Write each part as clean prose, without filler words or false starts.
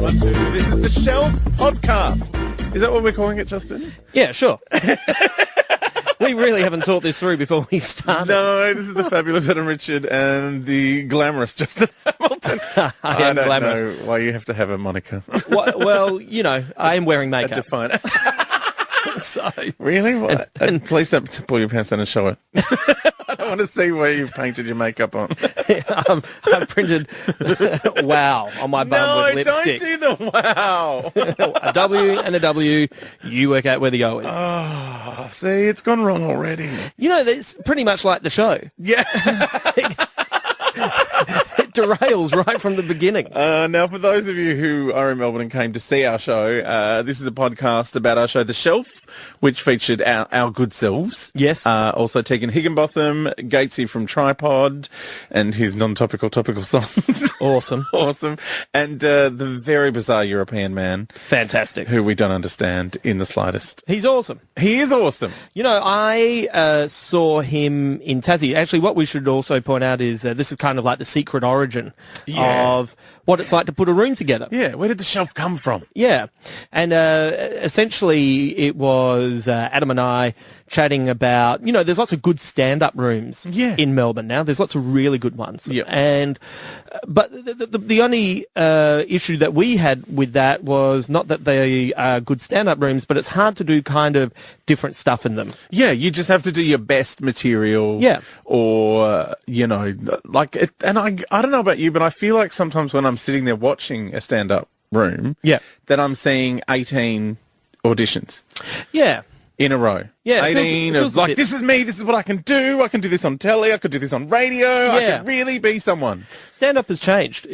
1, 2. This is the Shelf Podcast. Is that what we're calling it, Justin? Yeah, sure. We really haven't thought this through before we started. No, this is the fabulous Adam Richard and the glamorous Justin Hamilton. I am don't glamorous. know why you have to have a moniker. Well, you know, I am wearing makeup. Define it. So, Really? What? And please don't pull your pants down and show it. I don't want to see where you painted your makeup on. I've printed wow on my bum with lipstick. No, don't do the wow. A W and a W. You work out where the O is. Oh, see, it's gone wrong already. You know, it's pretty much like the show. Yeah. It derails right from the beginning. Now, for those of you who are in Melbourne and came to see our show, this is a podcast about our show, The Shelf, which featured our good selves. Yes. Also Tegan Higginbotham, Gatesy from Tripod, and his non-topical topical songs. Awesome. Awesome. And the very bizarre European man. Fantastic. Who we don't understand in the slightest. He's awesome. He is awesome. You know, I saw him in Tassie. Actually, what we should also point out is this is kind of like the secret origin of what it's like to put a room together. Yeah, where did the shelf come from? Yeah, and essentially it was Adam and I chatting about, you know, there's lots of good stand-up rooms in Melbourne now. There's lots of really good ones. Yep. And but the only issue that we had with that was not that they are good stand-up rooms, but it's hard to do kind of different stuff in them. Yeah, you just have to do your best material. Yeah. Or, you know, like, and I don't know about you, but I feel like sometimes when I'm sitting there watching a stand-up room, that I'm seeing 18 auditions. Yeah. In a row. Yeah. 18 feels of like, this is me, this is what I can do. I can do this on telly, I could do this on radio. I could really be someone. Stand-up has changed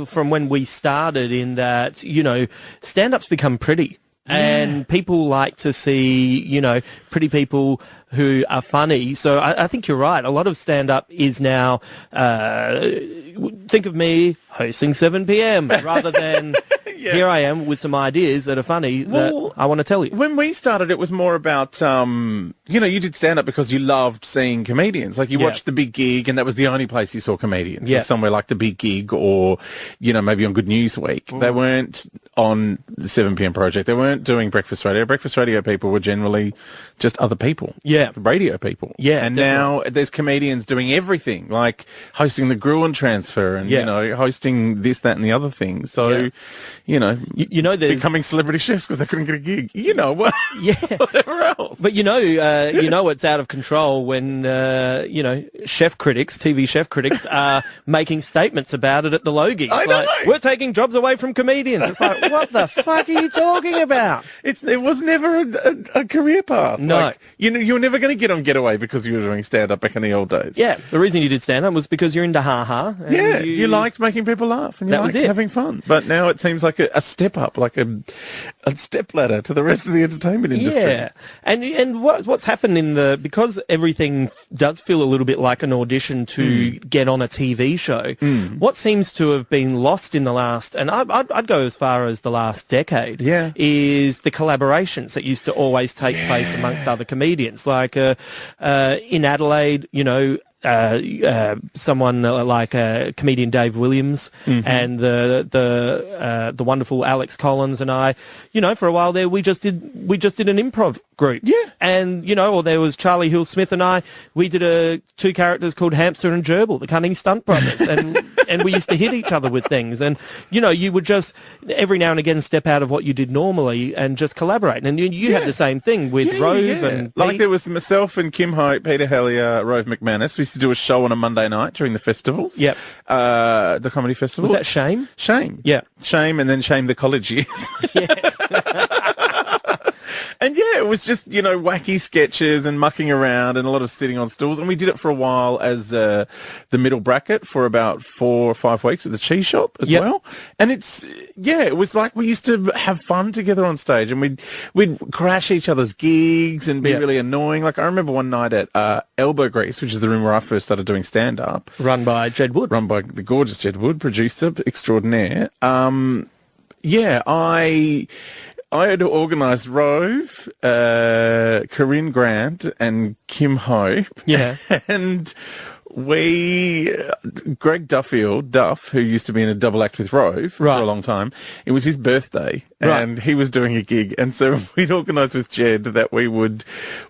from when we started, in that, you know, stand-up's become pretty. And people like to see, you know, pretty people who are funny. So I think you're right. A lot of stand-up is now, think of me hosting 7 p.m. rather than here I am with some ideas that are funny that I want to tell you. When we started, it was more about, you know, you did stand-up because you loved seeing comedians. Like, you watched The Big Gig, and that was the only place you saw comedians. Yeah. Somewhere like The Big Gig, or, you know, maybe on Good News Week. They weren't on the 7 p.m. project. They weren't doing breakfast radio. Breakfast radio people were generally just other people. Yeah. Radio people. Yeah. And definitely. now there's comedians doing everything, like hosting the Gruen transfer and, you know, hosting this, that, and the other thing. So, you know, becoming celebrity chefs because they couldn't get a gig. You know what? Whatever else. But you know it's out of control when you know, chef critics, TV chef critics, are making statements about it at the Logie. I know. Like, we're taking jobs away from comedians. It's like, what the fuck are you talking about? It was never a career path. No. Like, you know, you were never going to get on Getaway because you were doing stand-up back in the old days. Yeah, the reason you did stand-up was because you're into ha-ha. Yeah, you liked making people laugh and you liked having fun. But now it seems like a step up, like a step ladder to the rest of the entertainment industry. Yeah, and what's happened because everything does feel a little bit like an audition to get on a TV show, what seems to have been lost in the last, and I'd go as far as the last decade, is the collaborations that used to always take place amongst other comedians. Like in Adelaide, you know, someone like comedian Dave Williams and the wonderful Alex Collins and I, you know, for a while there we just did an improv group. Yeah. And, you know, or there was Charlie Hill Smith and I, we did two characters called Hamster and Gerbil, the Cunning Stunt Brothers, and we used to hit each other with things. And, you know, you would just every now and again step out of what you did normally and just collaborate. And you had the same thing with Rove and like there was myself and Kim Hope, Peter Hellier, Rove McManus. We used to do a show on a Monday night during the festivals. Yep. The comedy festival. Was that Shame? Shame. Yeah. Shame, and then Shame the college years. Yes. And yeah, it was just, you know, wacky sketches and mucking around and a lot of sitting on stools. And we did it for a while as the middle bracket for about 4 or 5 weeks at the cheese shop as well. And it was like we used to have fun together on stage, and we'd crash each other's gigs and be really annoying. Like I remember one night at Elbow Grease, which is the room where I first started doing stand-up. Run by Jed Wood. Run by the gorgeous Jed Wood, producer extraordinaire. I had organised Rove, Corinne Grant and Kim Hope. Yeah. And Greg Duff, who used to be in a double act with Rove for a long time, it was his birthday and he was doing a gig. And so we'd organised with Jed that we would,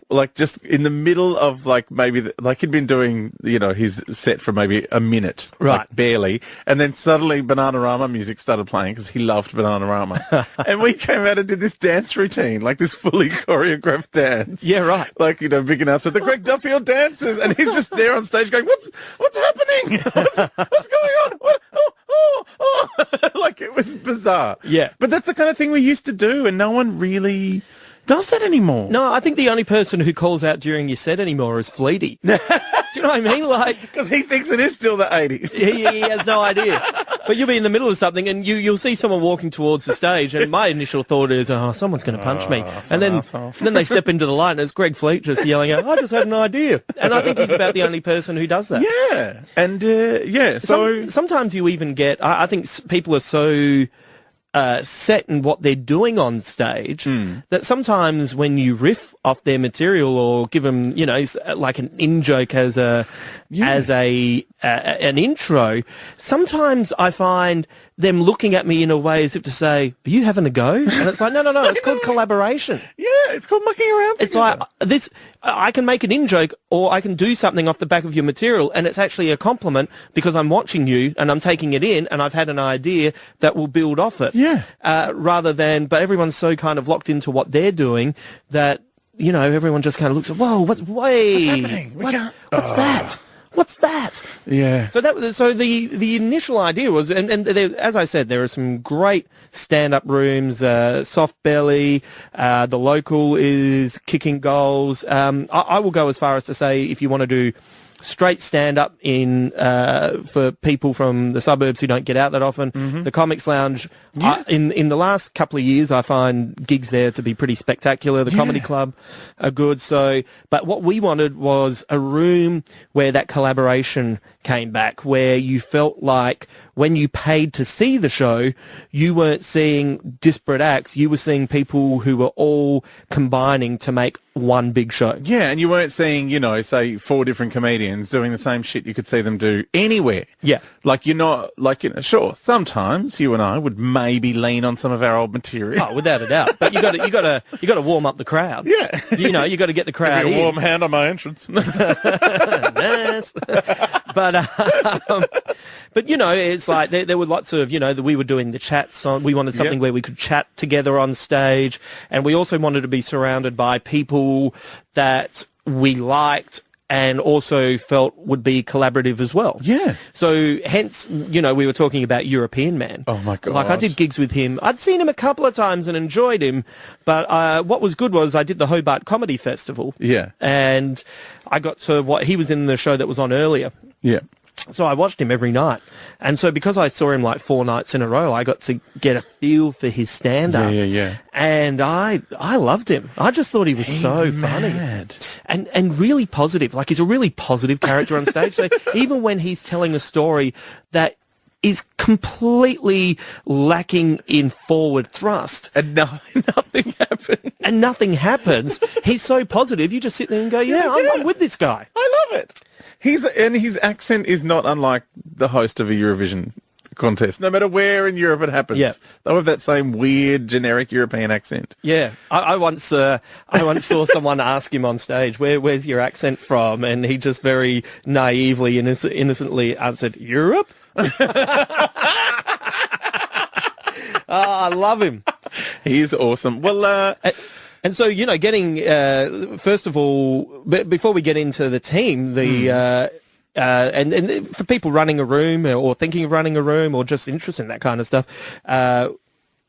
like, just in the middle of, like, maybe, like, he'd been doing, you know, his set for maybe a minute, like, barely. And then suddenly Bananarama music started playing because he loved Bananarama. And we came out and did this dance routine, like this fully choreographed dance. Yeah, right. Like, you know, big announcement, the Greg Duffield dances. And he's just there on stage going, what's happening? What's going on? Like, it was bizarre. Yeah. But that's the kind of thing we used to do, and no one really does that anymore. No, I think the only person who calls out during your set anymore is Fleety. Do you know what I mean? Like, because he thinks it is still the 80s. He has no idea. But you'll be in the middle of something and you'll see someone walking towards the stage, and my initial thought is, oh, someone's going to punch me. And then they step into the light and it's Greg Fleet just yelling out, I just had an idea. And I think he's about the only person who does that. Yeah. And, so... Sometimes you even get... I think people are so... set in what they're doing on stage that sometimes when you riff off their material or give them, you know, like an in-joke as an intro, sometimes I find them looking at me in a way as if to say, are you having a go? And it's like, no, it's called collaboration. Yeah, it's called mucking around together. It's like, I can make an in-joke or I can do something off the back of your material and it's actually a compliment because I'm watching you and I'm taking it in and I've had an idea that will build off it. Yeah. Rather than, but everyone's so kind of locked into what they're doing that, you know, everyone just kind of looks at, whoa, what's happening? What's that? What's that? Yeah. So the initial idea was, and there, as I said, there are some great stand-up rooms, Soft Belly, the Local is kicking goals. I will go as far as to say if you want to do straight stand-up for people from the suburbs who don't get out that often, the Comics Lounge, in the last couple of years, I find gigs there to be pretty spectacular. The Comedy Club are good. So, but what we wanted was a room where that collaboration came back, where you felt like when you paid to see the show, you weren't seeing disparate acts. You were seeing people who were all combining to make one big show. Yeah, and you weren't seeing, you know, say 4 different comedians doing the same shit you could see them do anywhere. Yeah. Like, you're not, like, you know, sure, sometimes you and I would maybe lean on some of our old material. Oh, without a doubt. But you got to warm up the crowd. Yeah. You know, you got to get the crowd Give me a warm in. hand on my entrance. Nice. But you know, it's like there were lots of, you know, we were doing the chats on. We wanted something where we could chat together on stage, and we also wanted to be surrounded by people that we liked and also felt would be collaborative as well. Yeah. So hence, you know, we were talking about European Man. Oh my God. Like, I did gigs with him. I'd seen him a couple of times and enjoyed him, but what was good was I did the Hobart Comedy Festival. Yeah. And I got to he was in the show that was on earlier. Yeah. So I watched him every night. And so because I saw him like 4 nights in a row, I got to get a feel for his stand-up. Yeah. And I loved him. I just thought he was so funny. And really positive. Like, he's a really positive character on stage. So even when he's telling a story that is completely lacking in forward thrust. And nothing happens. And nothing happens. He's so positive. You just sit there and go, I'm with this guy. I love it. His accent is not unlike the host of a Eurovision contest. No matter where in Europe it happens, they'll have that same weird, generic European accent. Yeah, I once saw someone ask him on stage, "Where's your accent from?" And he just very naively, innocently answered, "Europe." I love him. He's awesome. Well, and so, you know, getting, first of all, before we get into the team, and for people running a room or thinking of running a room or just interested in that kind of stuff,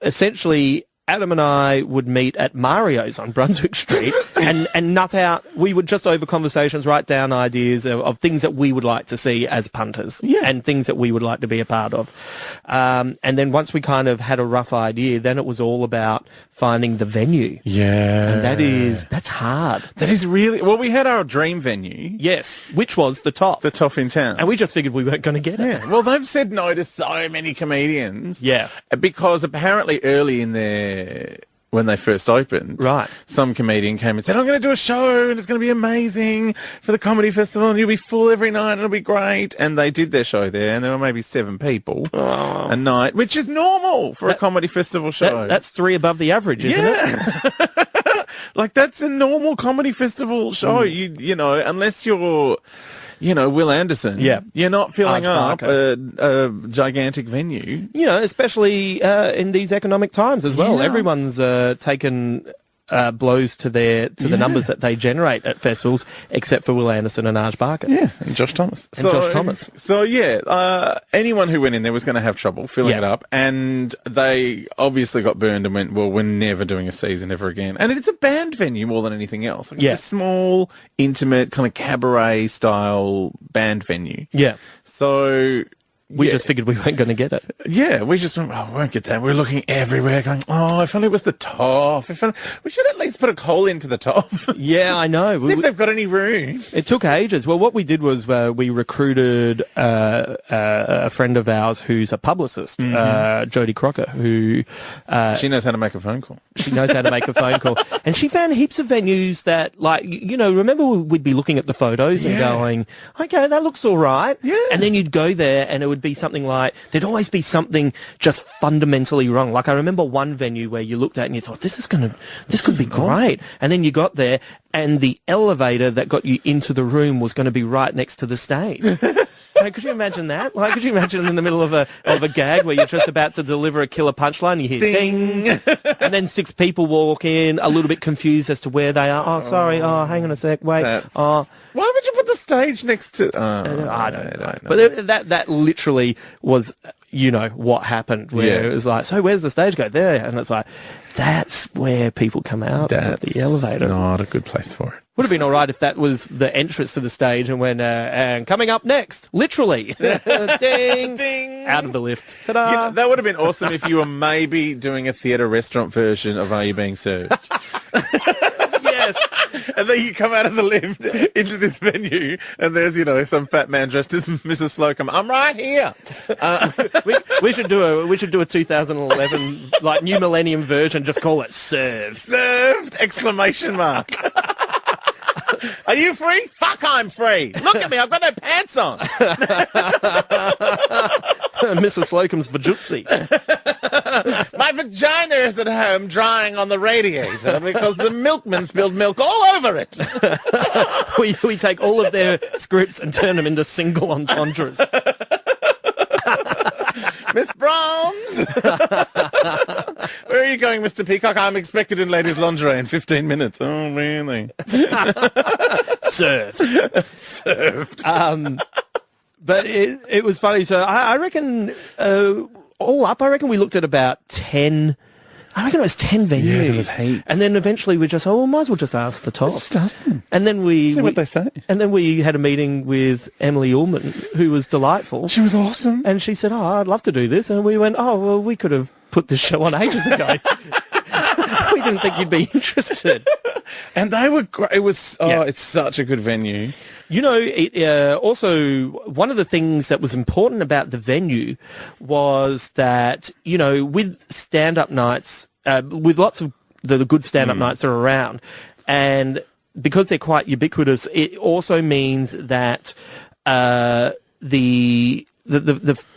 essentially, Adam and I would meet at Mario's on Brunswick Street and nut out. We would just over conversations write down ideas of things that we would like to see as punters and things that we would like to be a part of. And then once we kind of had a rough idea, then it was all about finding the venue. Yeah. And that's hard. That is really, well, we had our dream venue. Yes, which was the Top. The Top in town. And we just figured we weren't going to get it. Yeah. Well, they've said no to so many comedians. Yeah. Because apparently early in when they first opened. Right. Some comedian came and said, I'm going to do a show and it's going to be amazing for the comedy festival and you'll be full every night and it'll be great. And they did their show there and there were maybe 7 people a night, which is normal for a comedy festival show. That's 3 above the average, isn't it? Like, that's a normal comedy festival show. You know, unless you're, you know, Will Anderson. Yeah. You're not filling up a gigantic venue. You know, especially in these economic times as well. Yeah. Everyone's taken blows to the numbers that they generate at festivals, except for Will Anderson and Arj Barker. Yeah, and Josh Thomas. So, anyone who went in there was going to have trouble filling it up, and they obviously got burned and went, well, we're never doing a season ever again. And it's a band venue more than anything else. Like, it's a small, intimate, kind of cabaret-style band venue. Yeah. So... We just figured we weren't going to get it. Yeah, we just went, we won't get that. We're looking everywhere going, if only it was the top. We should at least put a call into the top. Yeah, I know. See if they've got any room. It took ages. Well, what we did was we recruited a friend of ours who's a publicist, Jodie Crocker, who... she knows how to make a phone call. She knows how to make a phone call. And she found heaps of venues that, like, you know, remember we'd be looking at the photos and going, okay, that looks all right. Yeah. And then you'd go there and it would be something like, there'd always be something just fundamentally wrong. Like, I remember one venue where you looked at and you thought, this could be great. And then you got there and the elevator that got you into the room was going to be right next to the stage. So could you imagine that? Like, could you imagine in the middle of a gag where you're just about to deliver a killer punchline, you hear ding, and then 6 people walk in, a little bit confused as to where they are. Oh, sorry. Oh, hang on a sec. Wait. Why would you put the stage next to... I don't know. But that literally was, you know, what happened. Where it was like, so where's the stage go? There. And it's like, that's where people come out of the elevator. Not a good place for it. Would have been all right if that was the entrance to the stage and when, and coming up next, literally, ding, ding, out of the lift. Ta-da! You know, that would have been awesome if you were maybe doing a theatre restaurant version of Are You Being Served? Yes. And then you come out of the lift into this venue and there's, you know, some fat man dressed as Mrs. Slocum. I'm right here. We should do a 2011 like new millennium version. Just call it Served. Served! Exclamation mark. Are you free? Fuck, I'm free. Look at me, I've got no pants on. Mrs. Slocum's vajutsi. My vagina is at home drying on the radiator because the milkman spilled milk all over it. we take all of their scripts and turn them into single entendres. Miss Bronze! Where are you going, Mr. Peacock? I'm expected in ladies' lingerie in 15 minutes. Oh, really? Served. But it was funny. So I reckon, all up, I reckon we looked at about 10... I reckon it was 10 venues. Yeah, there was heaps. And then eventually we just, might as well just ask the top. Let's just ask them. And then see what they say. And then we had a meeting with Emily Ullman, who was delightful. She was awesome. And she said, I'd love to do this. And we went, we could have put this show on ages ago. We didn't think you'd be interested. And they were great. It was, it's such a good venue. You know, also, one of the things that was important about the venue was that, you know, with stand-up nights, with lots of the good stand-up nights that are around, and because they're quite ubiquitous, it also means that the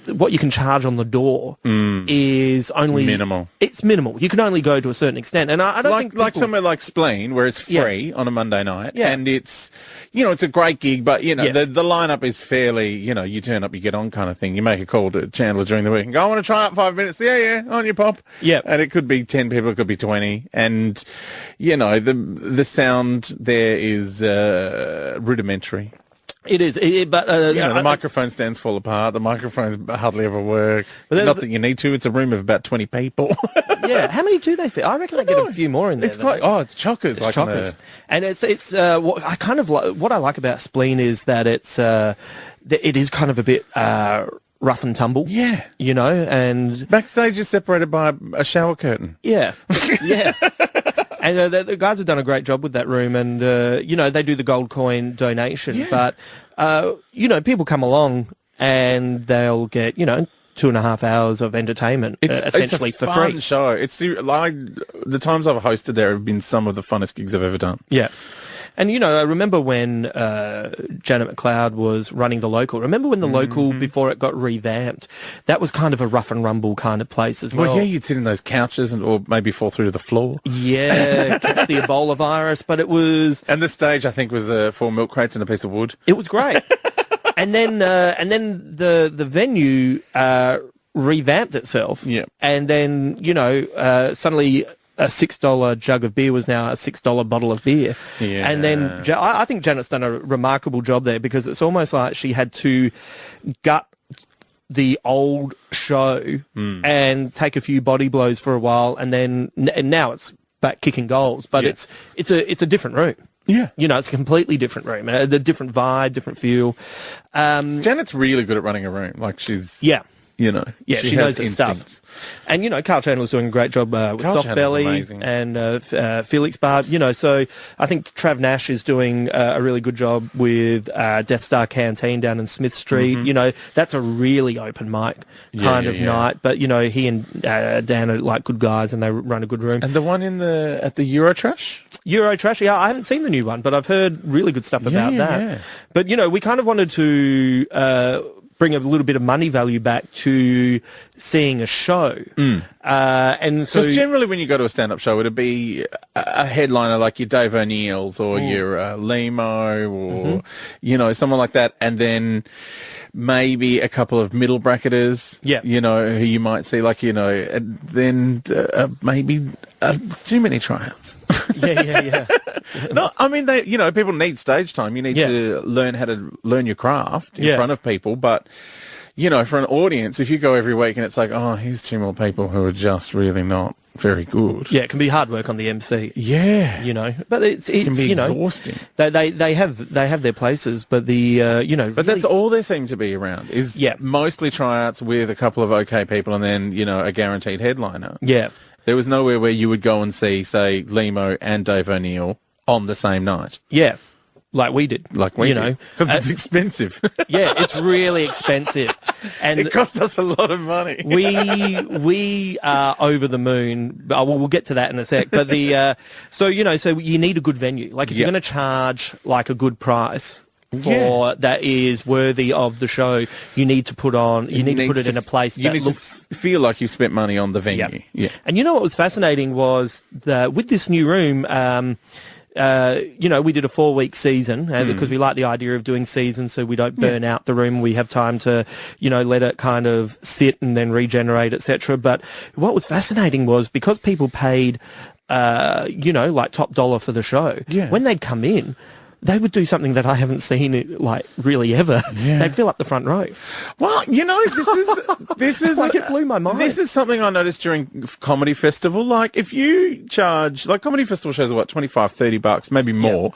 what you can charge on the door is only minimal. It's minimal. You can only go to a certain extent, and I don't think like somewhere like Spleen where it's free on a Monday night, and it's, you know, it's a great gig, but you know the lineup is fairly, you know, you turn up, you get on kind of thing. You make a call to Chandler during the week and go, I want to try out 5 minutes. Yeah, on your pop. Yeah, and it could be 10 people, it could be 20, and you know the sound there is rudimentary. It is, but the microphone stands fall apart. The microphones hardly ever work. Not that you need to. It's a room of about 20 people. Yeah, how many do they fit? I reckon they get a few more in there. It's quite. It's chockers. It's chockers, and it's what I kind of what I like about Spleen is that it is kind of a bit rough and tumble. Yeah, you know, and backstage is separated by a shower curtain. Yeah, yeah. And the guys have done a great job with that room, and you know, they do the gold coin donation, but you know, people come along and they'll get, you know, 2.5 hours of entertainment, essentially it's a for fun free. show. It's like the times I've hosted there have been some of the funnest gigs I've ever done. Yeah. And, I remember when Janet McLeod was running the Local. Remember when the Local, before it got revamped, that was kind of a rough and rumble kind of place as well. Well, yeah, you'd sit in those couches or maybe fall through to the floor. Yeah, catch the Ebola virus, but it was... And the stage, I think, was 4 milk crates and a piece of wood. It was great. and then the venue revamped itself. Yeah. And then, suddenly... a $6 jug of beer was now a $6 bottle of beer. Yeah. And then I think Janet's done a remarkable job there, because it's almost like she had to gut the old show and take a few body blows for a while, and then and now it's back kicking goals. But it's a different room. Yeah. It's a completely different room, a different vibe, different feel. Janet's really good at running a room. Like she's... Yeah. Yeah, she knows her stuff. And, Carl Chandler's doing a great job with Carl Soft Belly and Felix Barb. So I think Trav Nash is doing a really good job with Death Star Canteen down in Smith Street. That's a really open mic kind of night. But, he and Dan are like good guys, and they run a good room. And the one at the Eurotrash? Eurotrash, yeah, I haven't seen the new one, but I've heard really good stuff about that. Yeah. But, we kind of wanted to... bring a little bit of money value back to seeing a show. And so... Because generally when you go to a stand-up show, it'd be a headliner like your Dave O'Neill's or your Limo or, someone like that. And then maybe a couple of middle bracketers, who you might see, like, and then maybe too many tryouts. Yeah. No, I mean, people need stage time. You need to learn how to learn your craft in front of people. But, for an audience, if you go every week and it's like, oh, here's 2 more people who are just really not very good. Yeah, it can be hard work on the MC. Yeah. But it can be exhausting. They have their places, but the, But really... that's all there seem to be around is mostly tryouts with a couple of okay people and then, a guaranteed headliner. Yeah. There was nowhere where you would go and see, say, Limo and Dave O'Neill on the same night. Yeah, like we did. Because it's expensive. Yeah, it's really expensive. And it cost us a lot of money. we are over the moon. We'll get to that in a sec. But so you need a good venue. Like if you're going to charge like a good price for that is worthy of the show, you need to put it in a place that looks... feel like you spent money on the venue. Yeah. And what was fascinating was that with this new room, we did a 4-week season because we like the idea of doing seasons so we don't burn out the room. We have time to, let it kind of sit and then regenerate, etc. But what was fascinating was because people paid, like top dollar for the show, when they'd come in, they would do something that I haven't seen like really ever. Yeah. They'd fill up the front row. Well, this is like it blew my mind. This is something I noticed during Comedy Festival. Like if you charge, like Comedy Festival shows are what, $25-$30, maybe more.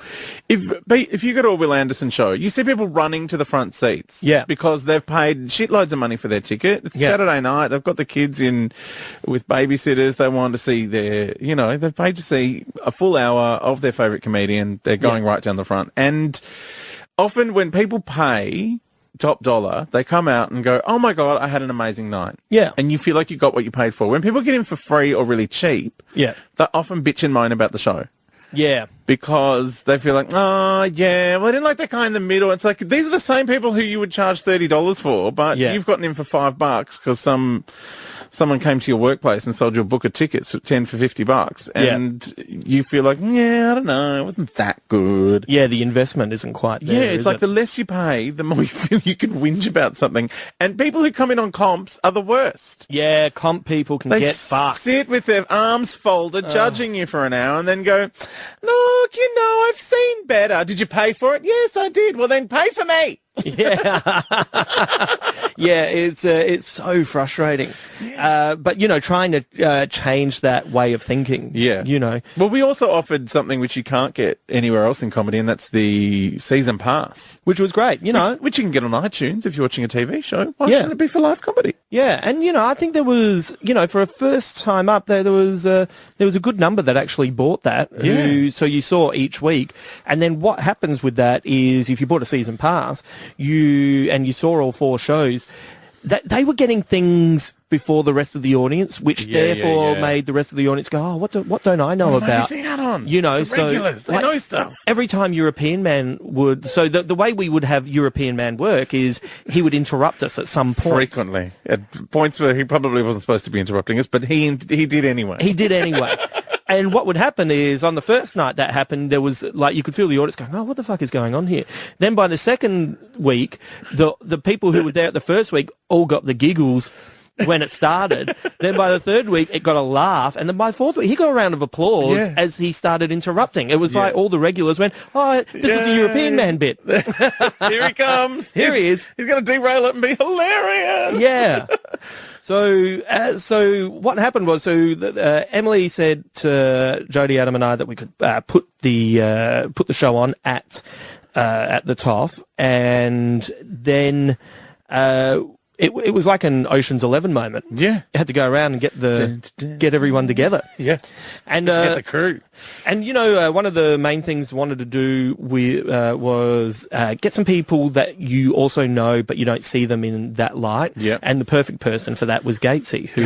If you go to a Will Anderson show, you see people running to the front seats. Yeah. Because they've paid shitloads of money for their ticket. It's Saturday night. They've got the kids in with babysitters. They want to see they've paid to see a full hour of their favourite comedian. They're going right down the front. And often when people pay top dollar, they come out and go, oh my God, I had an amazing night. Yeah. And you feel like you got what you paid for. When people get in for free or really cheap, they often bitch and moan about the show. Yeah. Because they feel like, oh, yeah, well, I didn't like that guy in the middle. It's like, these are the same people who you would charge $30 for, but you've gotten in for $5 because someone came to your workplace and sold you a book of tickets for $10 for $50, and you feel like, I don't know, it wasn't that good. Yeah, the investment isn't quite there. Yeah, it's like the less you pay, the more you feel you can whinge about something. And people who come in on comps are the worst. Yeah, comp people can get fucked. They sit with their arms folded, judging you for an hour, and then go, look, I've seen better. Did you pay for it? Yes, I did. Well, then pay for me. Yeah. Yeah, it's so frustrating. But, trying to change that way of thinking. Yeah. Well, we also offered something which you can't get anywhere else in comedy, and that's the season pass. Which was great, Which you can get on iTunes if you're watching a TV show. Why shouldn't it be for live comedy? Yeah, and, I think there was, for a first time up there was a good number that actually bought that. Yeah. So you saw each week. And then what happens with that is if you bought a season pass, you saw all 4 shows, they were getting things before the rest of the audience, which therefore made the rest of the audience go, oh, what don't I know What am I about? missing out on? You know, the regulars, they know stuff. Every time European Man would, so the way we would have European Man work is he would interrupt us at some point. Frequently. At points where he probably wasn't supposed to be interrupting us, but he did anyway. He did anyway. And what would happen is, on the first night that happened, there was, like, you could feel the audience going, oh, what the fuck is going on here? Then by the second week, the people who were there at the first week all got the giggles when it started. Then by the third week, it got a laugh. And then by the fourth week, he got a round of applause as he started interrupting. It was like all the regulars went, oh, this is a European Man bit. Here he comes. Here he is. He's going to derail it and be hilarious. Yeah. So what happened was, Emily said to Jodie, Adam, and I that we could put the show on at the top, and then it was like an Ocean's 11 moment. Yeah, you had to go around and get everyone together. Yeah, and get the crew. And one of the main things I wanted to do was get some people that you also know, but you don't see them in that light. Yeah. And the perfect person for that was Gatesy, who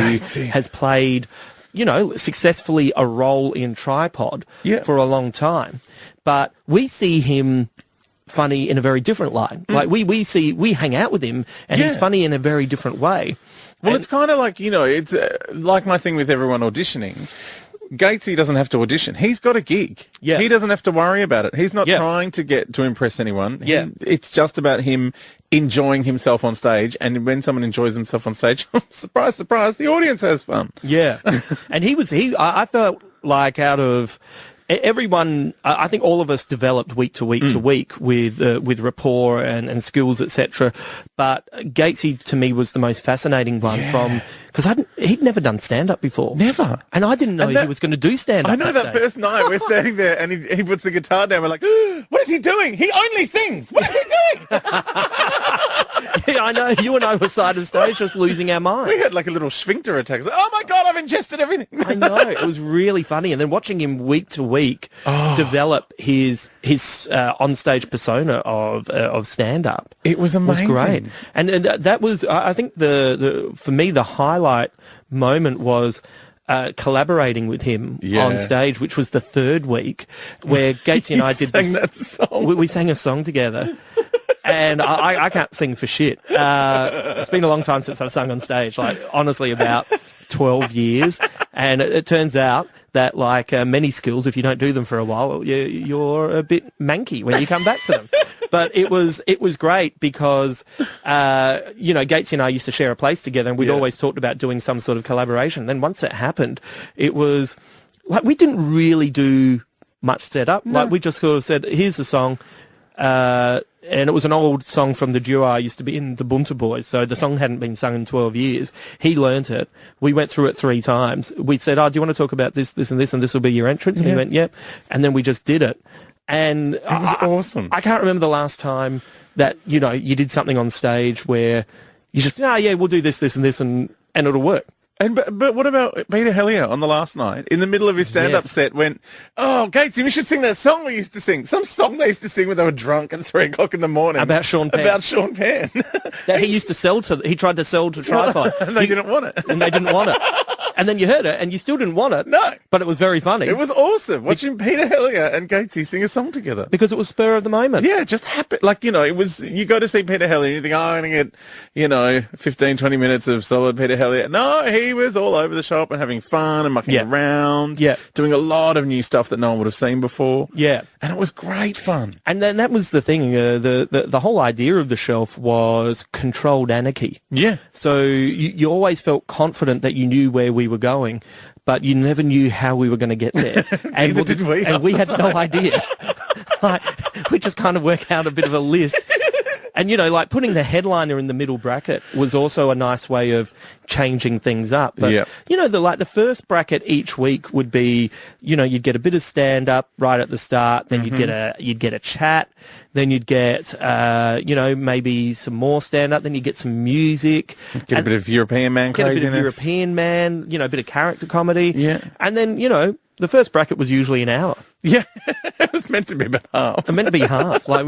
has played, successfully a role in Tripod for a long time. But we see him funny in a very different light. Like we hang out with him, and he's funny in a very different way. Well, it's kind of like, it's like my thing with everyone auditioning. Gatesy doesn't have to audition. He's got a gig. Yeah. He doesn't have to worry about it. He's not trying to impress anyone. Yeah. It's just about him enjoying himself on stage. And when someone enjoys himself on stage, surprise, surprise, the audience has fun. Yeah. And I felt like out of everyone, I think all of us developed week to week to week with rapport and skills, etc. But Gatesy, to me, was the most fascinating one because he'd never done stand-up before. Never. And I didn't know he was going to do stand-up. I know that first night we're standing there and he puts the guitar down. We're like, what is he doing? He only sings. What is he doing? Yeah, I know. You and I were side of stage just losing our minds. We had like a little sphincter attack. Like, oh my God, I've ingested everything. I know. It was really funny. And then watching him week to week develop his onstage persona of stand-up. It was amazing. Was great. And that was, I think, for me, the highlight moment was collaborating with him on stage, which was the third week, where Gatesy and I did that song. We sang a song together. And I can't sing for shit. It's been a long time since I've sung on stage, like honestly about 12 years. And it turns out that like many skills, if you don't do them for a while, you're a bit manky when you come back to them. But it was great because, Gatesy and I used to share a place together, and we'd always talked about doing some sort of collaboration. Then once it happened, it was like we didn't really do much setup. No. Like we just sort of said, here's the song. And it was an old song from the duo I used to be in, the Bunta Boys, so the song hadn't been sung in 12 years. He learnt it. We went through it 3 times. We said, do you want to talk about this, this, and this, and this will be your entrance? And he went, yep. And then we just did it. And it was awesome. I can't remember the last time that, you did something on stage where you just, we'll do this, this, and this, and it'll work. And but what about Peter Hellier on the last night? In the middle of his stand-up set went, oh, Gatesy, we should sing that song we used to sing. Some song they used to sing when they were drunk at 3 o'clock in the morning. About Sean Penn. That he used to sell to, he tried to sell to Tripod. And they didn't want it. And they didn't want it. And then you heard it, and you still didn't want it. No. But it was very funny. It was awesome, watching Peter Hellier and Gatesy sing a song together. Because it was spur of the moment. Yeah, it just happened. Like, it was, you go to see Peter Hellier, and you think, I'm going to get, 15, 20 minutes of solid Peter Hellier. No, he was all over the shop and having fun and mucking around. Yeah. Doing a lot of new stuff that no one would have seen before. Yeah. And it was great fun. And then that was the thing, the whole idea of the shelf was controlled anarchy. Yeah. So you always felt confident that you knew where we were going, but you never knew how we were going to get there. And Neither did we. And we had no idea. We just kind of work out a bit of a list. And, like putting the headliner in the middle bracket was also a nice way of changing things up. But, the first bracket each week would be, you'd get a bit of stand-up right at the start, then you'd get a chat, then you'd get, maybe some more stand-up, then you'd get some music. Get a bit of European Man craziness. Get a bit of European Man, a bit of character comedy. Yeah. And then, the first bracket was usually an hour. Yeah, it was meant to be about half. It meant to be half. Like,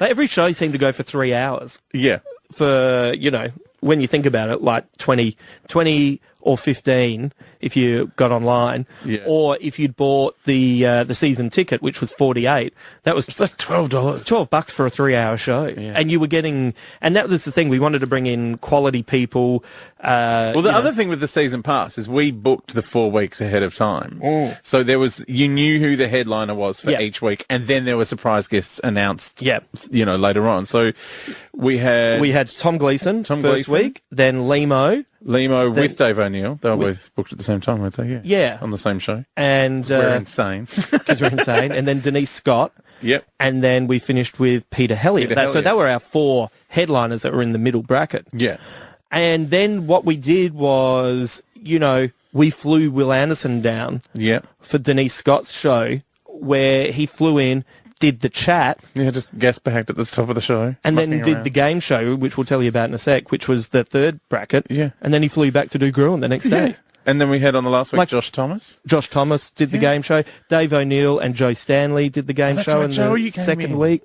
every show seemed to go for 3 hours. Yeah. For, when you think about it, like 20 or 15 if you got online, or if you'd bought the season ticket, which was 48, that was like $12. $12 for a 3-hour show, and you were getting, and that was the thing. We wanted to bring in quality people. Well, the other thing with the season pass is we booked the 4 weeks ahead of time, so you knew who the headliner was for each week, and then there were surprise guests announced. Later on. So we had Tom Gleeson first week, then Limo with Dave O'Neill. They were both booked at the same time, weren't they? Yeah. On the same show. And we're insane. Because we're insane. And then Denise Scott. Yep. And then we finished with Peter Hellier. So that were our 4 headliners that were in the middle bracket. Yeah. And then what we did was, we flew Will Anderson down for Denise Scott's show, where he flew in, did the chat. Yeah, just guest backed at the top of the show. And then did the game show, which we'll tell you about in a sec, which was the 3rd bracket. Yeah. And then he flew back to do Gruen the next day. And then we had on the last week Josh Thomas. Josh Thomas did the game show. Dave O'Neill and Joe Stanley did the game show in the second week.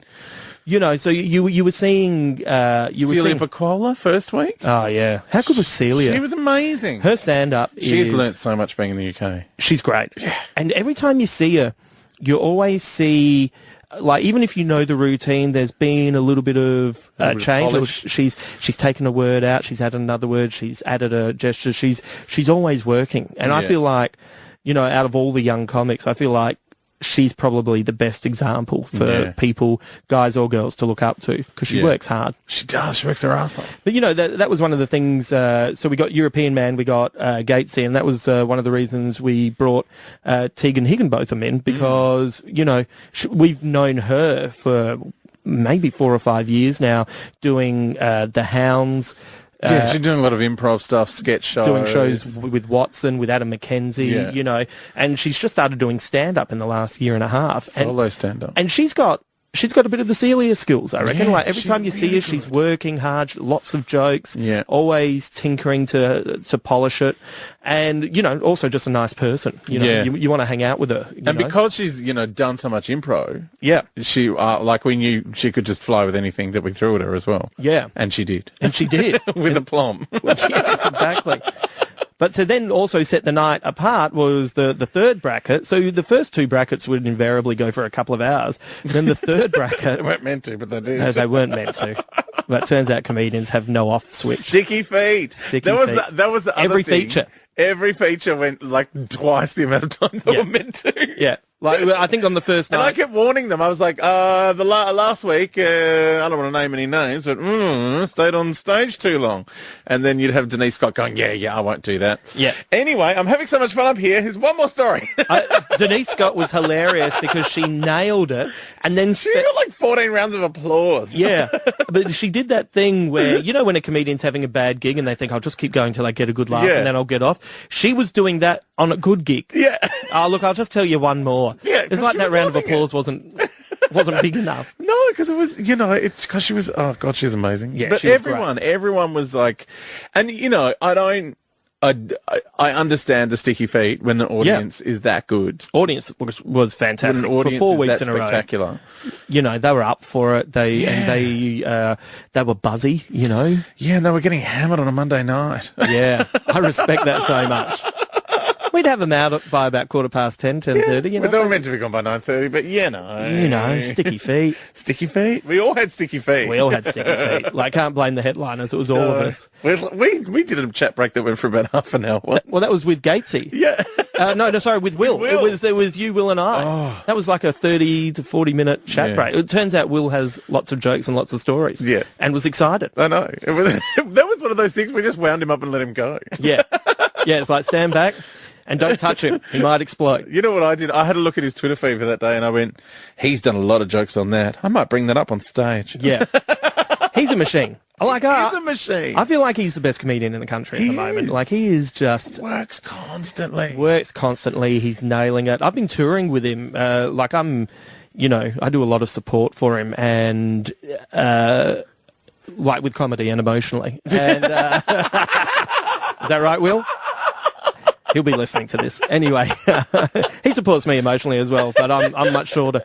So you were seeing... Celia Pacquola first week? Oh, yeah. How good was Celia? She was amazing. Her stand-up She's learnt so much being in the UK. She's great. Yeah. And every time you see her, you always see... Like, even if you know the routine, there's been a little bit of change. She's taken a word out. She's added another word. She's added a gesture. She's always working. And I feel like, out of all the young comics, I feel like she's probably the best example for people, guys or girls, to look up to, because she works hard. She does. She works her ass off. But, that was one of the things. So we got European Man, we got Gatesy, and that was one of the reasons we brought Tegan Higginbotham in, because, we've known her for maybe 4 or 5 years now, doing The Hounds. She's doing a lot of improv stuff, sketch shows. Doing shows with Watson, with Adam McKenzie, and she's just started doing stand-up in the last year and a half. Solo stand-up. And she's got a bit of the Celia skills, I reckon. Like, every time you see her, she's working hard, lots of jokes, always tinkering to polish it. And, also just a nice person. You want to hang out with her. And because she's, done so much improv, she, we knew she could just fly with anything that we threw at her as well. Yeah. And she did. With aplomb. Yes, exactly. But to then also set the night apart was the 3rd bracket. So the first 2 brackets would invariably go for a couple of hours. Then the 3rd bracket... They weren't meant to, but they did. No, they weren't meant to. But it turns out comedians have no off switch. Sticky feet. That was the other thing. Every feature went like twice the amount of time they were meant to. Yeah. Like, I think on the first night... And I kept warning them. I was like, last week, I don't want to name any names, but stayed on stage too long. And then you'd have Denise Scott going, yeah, I won't do that. Yeah. Anyway, I'm having so much fun up here. Here's one more story. Denise Scott was hilarious because she nailed it. And then... She got like 14 rounds of applause. Yeah. But she did that thing where, when a comedian's having a bad gig and they think, I'll just keep going till I get a good laugh and then I'll get off. She was doing that on a good gig. Yeah. Look, I'll just tell you one more. Yeah. It's like that round of applause wasn't big enough. No, because it was, it's because she was, oh God, she's amazing. Yeah, but everyone was like, and I understand the sticky feet when the audience is that good. Audience was fantastic for 4 weeks in a row. Spectacular. They were up for it. They were buzzy. Yeah, and they were getting hammered on a Monday night. Yeah, I respect that so much. We'd have them out by about 10:15, 10:30. But they were meant to be gone by 9:30. But sticky feet. Sticky feet. We all had sticky feet. We all had sticky feet. Like, can't blame the headliners. It was all of us. We did a chat break that went for about half an hour. Well, that was with Gatesy. Yeah. Sorry, with Will. It was you, Will, and I. Oh. That was like a 30 to 40 minute chat break. It turns out Will has lots of jokes and lots of stories. Yeah. And was excited. I know. That was one of those things we just wound him up and let him go. Yeah. Yeah, it's like, stand back. And don't touch him. He might explode. You know what I did? I had a look at his Twitter feed for that day and I went, he's done a lot of jokes on that. I might bring that up on stage. Yeah. He's a machine. He's a machine. I feel like he's the best comedian in the country at the moment. Like, he is just... Works constantly. He's nailing it. I've been touring with him. I do a lot of support for him and... with comedy and emotionally. And, is that right, Will? He'll be listening to this. Anyway, he supports me emotionally as well, but I'm much shorter.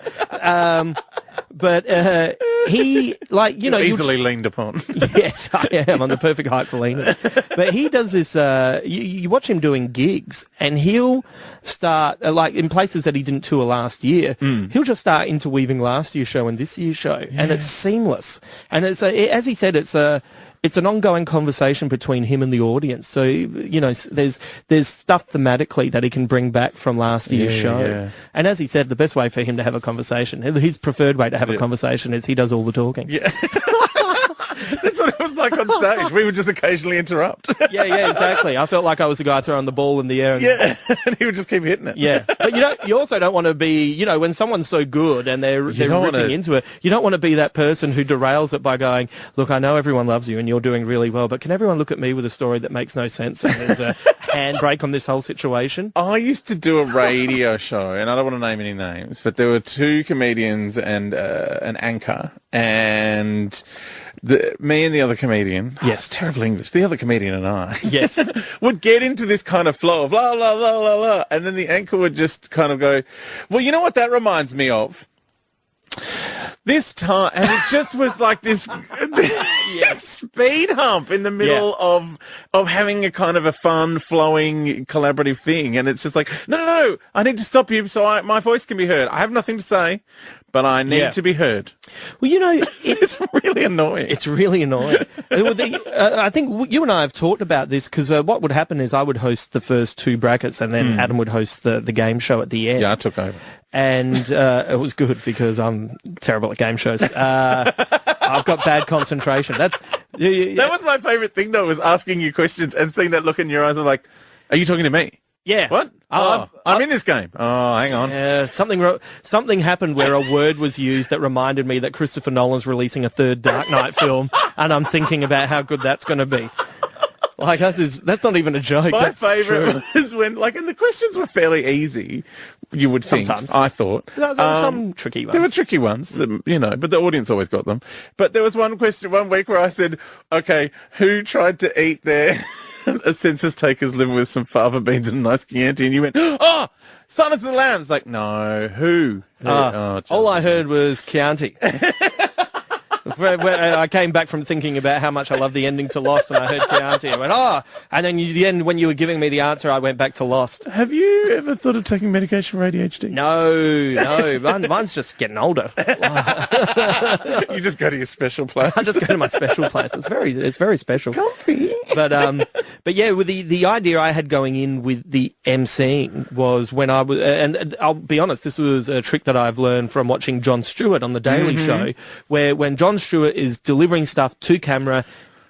he, like, you know... Easily leaned upon. Yes, I am. I'm the perfect height for leaning. But he does this, you watch him doing gigs, and he'll start, like, in places that he didn't tour last year, he'll just start interweaving last year's show and this year's show, and it's seamless. And it's, as he said, it's an ongoing conversation between him and the audience. So, you know, there's stuff thematically that he can bring back from last year's show. Yeah. And as he said, the best way for him to have a conversation, his preferred way to have a conversation is he does all the talking. Yeah. That's what it was like on stage. We would just occasionally interrupt. Yeah, exactly. I felt like I was the guy throwing the ball in the air. And he would just keep hitting it. Yeah. But you also don't want to be, you know, when someone's so good and they're ripping into it, you don't want to be that person who derails it by going, look, I know everyone loves you and you're doing really well, but can everyone look at me with a story that makes no sense and there's a handbrake on this whole situation? I used to do a radio show, and I don't want to name any names, but there were two comedians and an anchor, and me and the other comedian, yes, terrible English, the other comedian and I, yes, would get into this kind of flow of blah, blah, blah, blah, blah, and then the anchor would just kind of go, well, you know what that reminds me of? This time, and it just was like this speed hump in the middle of having a kind of a fun, flowing, collaborative thing, and it's just like, no, I need to stop you so my voice can be heard. I have nothing to say, but I need to be heard. Well, you know, it's really annoying. It's really annoying. I think you and I have talked about this because what would happen is I would host the first two brackets, and then Adam would host the game show at the end. Yeah, I took over. And it was good because I'm terrible at game shows. I've got bad concentration. That was my favourite thing, though, was asking you questions and seeing that look in your eyes of like, are you talking to me? Yeah. What? I'm in this game. Oh, hang on. Something happened where a word was used that reminded me that Christopher Nolan's releasing a third Dark Knight film, and I'm thinking about how good that's going to be. Like, that's not even a joke. My favourite was when, like, and the questions were fairly easy, you would think. Sometimes. I thought. There were some tricky ones. There were tricky ones, you know, but the audience always got them. But there was one question one week where I said, okay, who tried to eat their a census taker's liver with some fava beans and a nice Chianti? And you went, oh, Silence of the Lambs. Like, no, who? All I heard was Chianti. When I came back from thinking about how much I love the ending to Lost, and I heard Chianti. I went, and then the end, when you were giving me the answer, I went back to Lost. Have you ever thought of taking medication for ADHD? No. Mine's just getting older. You just go to your special place. I just go to my special place. It's very special. Comfy. But yeah, with the idea I had going in with the emceeing was when I was, and I'll be honest, this was a trick that I've learned from watching Jon Stewart on The Daily Show, where when Jon Stewart is delivering stuff to camera,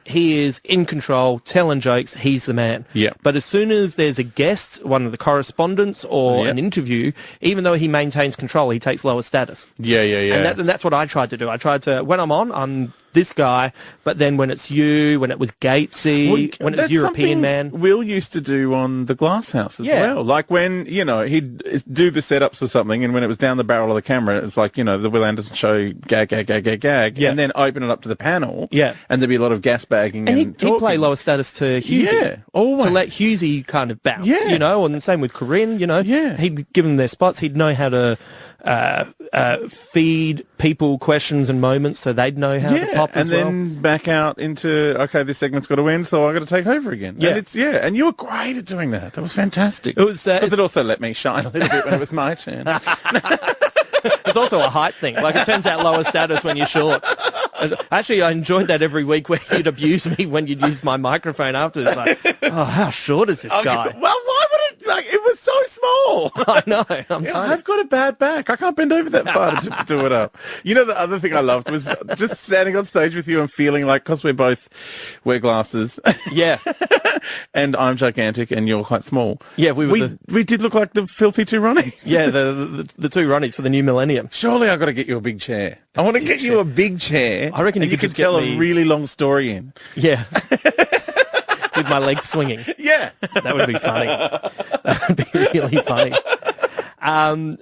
he is in control, telling jokes, he's the man. Yeah. But as soon as there's a guest, one of the correspondents, or an interview, even though he maintains control, he takes lower status. Yeah. And that's what I tried to do. I tried to, when I'm on, I'm this guy, but then when it's you, when it was Gatesy, when it's European Man. Will used to do on the Glass House as well. Like when, you know, he'd do the setups or something, and when it was down the barrel of the camera, it's like, you know, the Will Anderson show, gag, and then open it up to the panel, and there'd be a lot of gas bagging and he'd play lower status to Hughesy. Yeah, always. To let Hughesy kind of bounce, you know, and the same with Corinne, you know. Yeah. He'd give them their spots. He'd know how to feed people questions and moments so they'd know how to pop as well. And then back out into, okay, this segment's got to end, so I've got to take over again. Yeah. And and you were great at doing that. That was fantastic. It was, because it also let me shine a little bit when it was my turn. It's also a height thing. Like, it turns out lower status when you're short. Actually, I enjoyed that every week where you'd abuse me when you'd use my microphone afterwards. Like, oh, how short is this guy? Well, why would it, like, it was so small. I know, I'm tiny. I've got a bad back. I can't bend over that far to do it up. You know, the other thing I loved was just standing on stage with you and feeling like, because we both wear glasses. Yeah. And I'm gigantic and you're quite small. Yeah, we did look like the filthy two Ronnies. Yeah, the two Ronnies for the new millennium. Surely I've got to get you a big chair. I want to get you a big chair. I reckon you could just tell a really long story in. Yeah. With my legs swinging. Yeah. That would be funny. That would be really funny.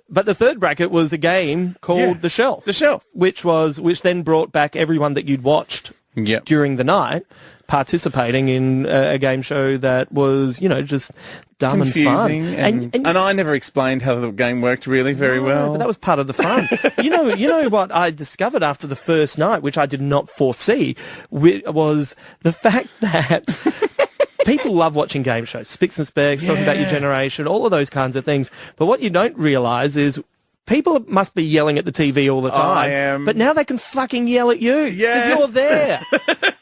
But the third bracket was a game called The Shelf. The Shelf. Which then brought back everyone that you'd watched during the night participating in a game show that was, you know, just dumb confusing, and fun. And I never explained how the game worked really very well. But that was part of the fun. You know what I discovered after the first night, which I did not foresee, was the fact that people love watching game shows, Spicks and Specs, talking about your generation, all of those kinds of things. But what you don't realise is people must be yelling at the TV all the time. I am. But now they can fucking yell at you. Yes. Because you're there.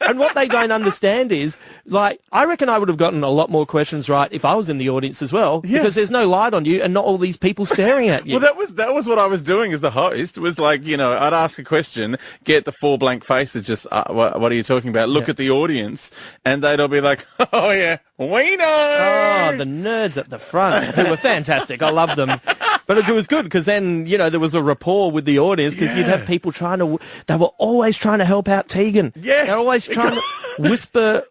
And what they don't understand is, like, I reckon I would have gotten a lot more questions right if I was in the audience as well, because there's no light on you and not all these people staring at you. Well, that was what I was doing as the host. It was like, I'd ask a question, get the 4 blank faces, just, what are you talking about? Look at the audience, and they'd all be like, oh, yeah, we know. Oh, the nerds at the front, who were fantastic. I love them. But it was good because then, there was a rapport with the audience because you'd have people they were always trying to help out Tegan. Yes. They're always trying to whisper,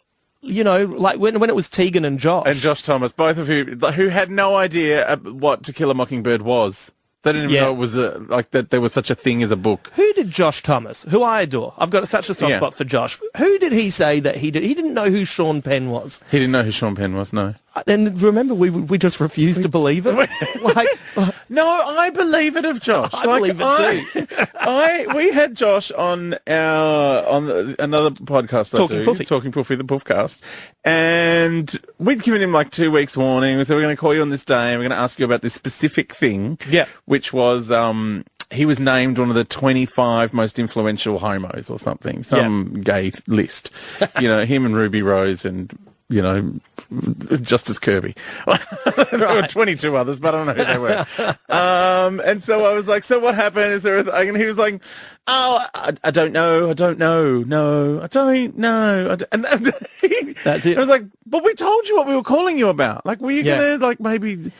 like when it was Tegan and Josh. And Josh Thomas, both of who had no idea what To Kill a Mockingbird was. They didn't even know it was that there was such a thing as a book. Who did Josh Thomas, who I adore? I've got such a soft spot for Josh. Who did he say that he did? He didn't know who Sean Penn was. He didn't know who Sean Penn was, no. And remember, we just refused to believe it. No, I believe it of Josh. I believe it too. We had Josh on another podcast Talking Puffy, the Puffcast, and we'd given him like 2 weeks warning. We said, we're going to call you on this day and we're going to ask you about this specific thing. Yeah. Which was, he was named one of the 25 most influential homos or something, some gay list. Him and Ruby Rose and, Justice Kirby. There were 22 others, but I don't know who they were. And so I was like, so what happened? Is there and he was like, oh, I don't know. No, I don't know. And that's it. I was like, but we told you what we were calling you about. Like, were you going to, like, maybe...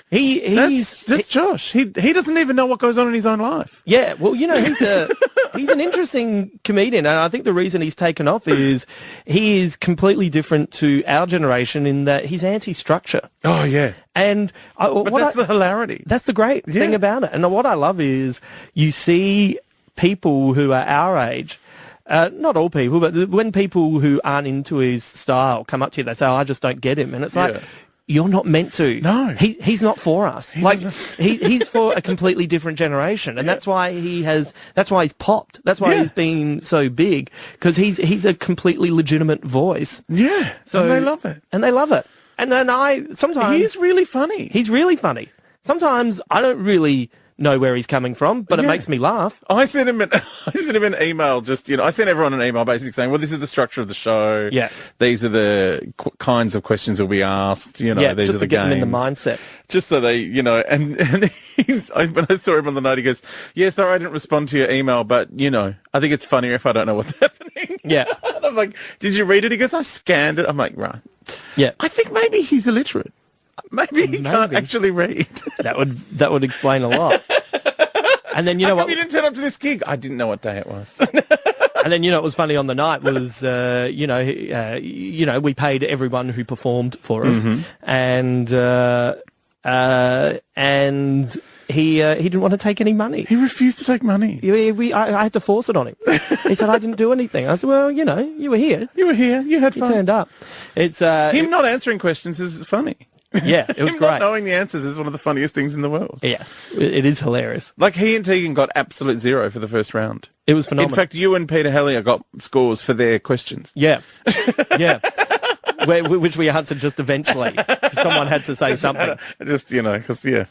That's Josh. He doesn't even know what goes on in his own life. Yeah, well, he's an interesting comedian, and I think the reason he's taken off is he is completely different to our generation in that he's anti-structure. Oh yeah, and that's the hilarity. That's the great thing about it. And what I love is you see people who are our age. Not all people, but when people who aren't into his style come up to you, they say, "Oh, I just don't get him," and it's like. You're not meant to. No. He's not for us. He's for a completely different generation. And that's why he's popped. That's why he's been so big. Because he's a completely legitimate voice. Yeah. So and they love it. And they love it. And then sometimes... He's really funny. He's really funny. Sometimes I don't really know where he's coming from, but it makes me laugh. I sent him an email. Just I sent everyone an email basically saying, "Well, this is the structure of the show. Yeah, these are the kinds of questions that we asked. These are the games. Just to get them in the mindset. Just so they, and when I saw him on the note, he goes, "Yeah, sorry, I didn't respond to your email, but I think it's funnier if I don't know what's happening." Yeah, and I'm like, "Did you read it?" He goes, "I scanned it." I'm like, "Right." Yeah, I think maybe he's illiterate. Maybe he can't actually read. That would explain a lot. And then what? You didn't turn up to this gig. I didn't know what day it was. And then what was funny on the night was we paid everyone who performed for us, and he didn't want to take any money. He refused to take money. I had to force it on him. He said I didn't do anything. I said, well, you were here. You were here. You had fun. You turned up. It's him not answering questions is funny. Yeah, it was him great. Not knowing the answers is one of the funniest things in the world. Yeah, it is hilarious. Like he and Tegan got absolute 0 for the first round. It was phenomenal. In fact, you and Peter Hellier got scores for their questions. Yeah, yeah. Which we answered just eventually. Someone had to say something. Just because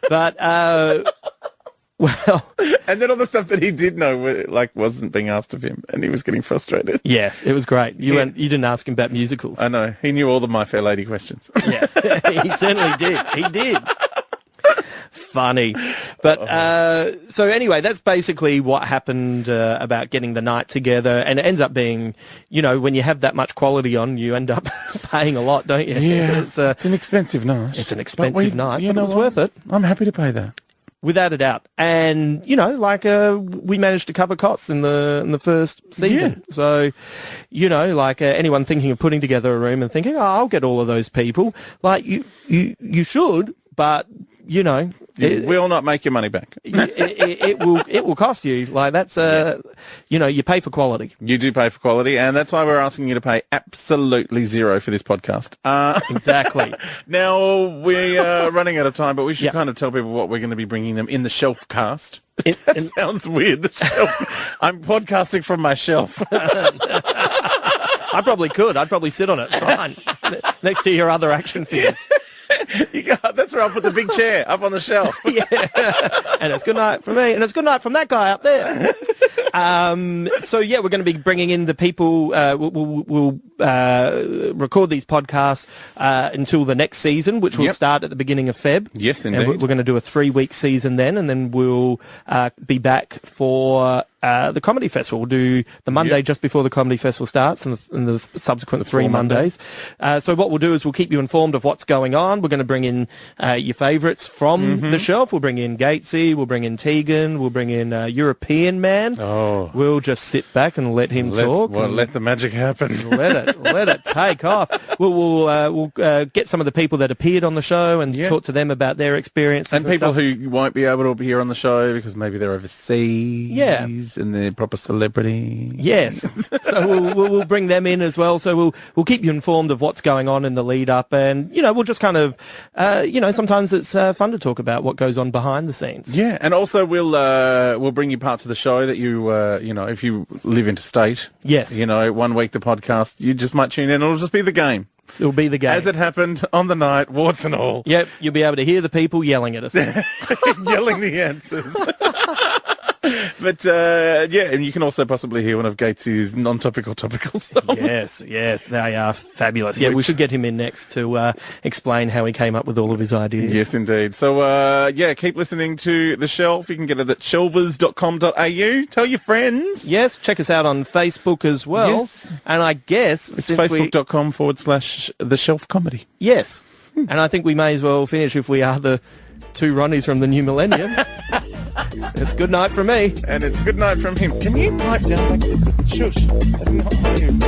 But. Well, and then all the stuff that he did know, wasn't being asked of him, and he was getting frustrated. Yeah, it was great. You didn't ask him about musicals. I know. He knew all the My Fair Lady questions. Yeah, he certainly did. He did. Funny. But so anyway, that's basically what happened about getting the night together, and it ends up being, when you have that much quality on, you end up paying a lot, don't you? Yeah, it's an expensive night. It's an expensive night, but it was worth it. I'm happy to pay that. Without a doubt. And, we managed to cover costs in the first season. Yeah. So, anyone thinking of putting together a room and thinking, I'll get all of those people, you should, but you know, You will not make your money back. it will cost you. Like that's you know, you pay for quality. You do pay for quality, and that's why we're asking you to pay absolutely zero for this podcast. Exactly. Now we are running out of time, but we should kind of tell people what we're going to be bringing them in the shelf cast. That sounds weird. The shelf. I'm podcasting from my shelf. I probably could. I'd probably sit on it. Fine. Next to your other action figures. That's where I'll put the big chair up on the shelf. Yeah. And it's good night from me, and it's good night from that guy up there. So yeah, we're going to be bringing in the people. We'll record these podcasts until the next season, which will start at the beginning of Feb. Yes, indeed. And we're going to do a 3-week season then, and then we'll be back for the comedy festival. We'll do the Monday just before the comedy festival starts, and the subsequent 3 Mondays. So what we'll do is we'll keep you informed of what's going on. We're going to bring in your favourites from the shelf. We'll bring in Gatesy, we'll bring in Tegan, we'll bring in European Man. Oh. We'll just sit back and let him talk. Well, let the magic happen. Let it take off. We'll get some of the people that appeared on the show and talk to them about their experiences. And people who won't be able to appear on the show because maybe they're overseas. Yeah. And they're proper celebrity. Yes. So we'll bring them in as well. So we'll keep you informed of what's going on in the lead up, and you know, we'll just kind of sometimes it's fun to talk about what goes on behind the scenes. Yeah, and also we'll bring you parts of the show that you if you live interstate. Yes. 1 week the podcast, you just might tune in. It'll just be the game. It'll be the game. As it happened on the night, warts and all. Yep, you'll be able to hear the people yelling at us. Yelling the answers. But, and you can also possibly hear one of Gatesy's non-topical topical songs. Yes, they are fabulous. Yeah, we should get him in next to explain how he came up with all of his ideas. Yes, indeed. So, keep listening to The Shelf. You can get it at shelvers.com.au. Tell your friends. Yes, check us out on Facebook as well. Yes. And I guess... It's facebook.com/The Shelf Comedy. Yes. And I think we may as well finish if we are the two Ronnies from the new millennium. It's good night from me. And it's good night from him. Can you pipe down like this? Shush. I'm not hearing